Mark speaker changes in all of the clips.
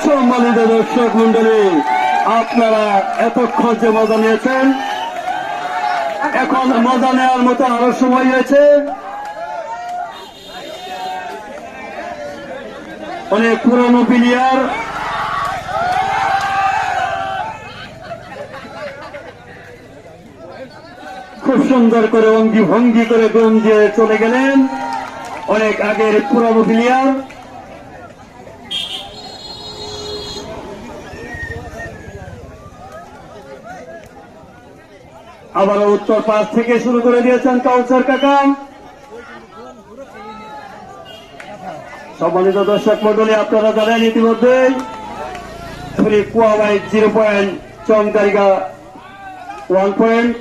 Speaker 1: সম্মানিত দর্শক মন্ডলী, আপনারা এতক্ষণ যে মজা নিয়েছেন, এখন মজা নেওয়ার মতো আরো সময় হয়েছে। অনেক পুরনো প্লেয়ার খুব সুন্দর করে অঙ্গি ভঙ্গি করে দম দিয়ে চলে গেলেন। অনেক আগের পুরনো প্লেয়ার। আবারও উত্তর পাশ থেকে শুরু করে দিয়েছেন কাউসার কাকা। সম্মানিত দর্শক মন্ডলী, আপনারা জানেন ইতিমধ্যেই কুয়াবাই 0 পয়েন্ট, চমকারিগা 1 পয়েন্ট।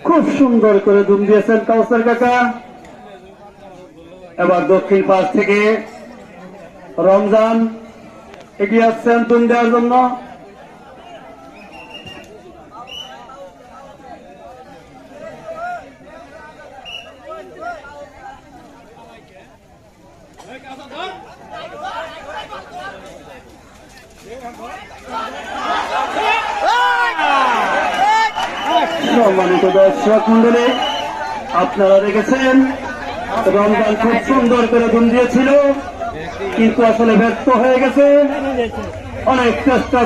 Speaker 1: খুব সুন্দর করে দুম দিয়েছেন কাউসার কাকা। এবার দক্ষিণ পাশ থেকে রমজান এগিয়ে আসছেন দুম দেওয়ার জন্য। সম্মানিত দর্শক মন্ডলী, আপনারা দেখেছেন রমজান খুব সুন্দর করে দুম দিয়েছিল, কিন্তু আসলে ব্যর্থ হয়ে গেছে। অনেক চেষ্টা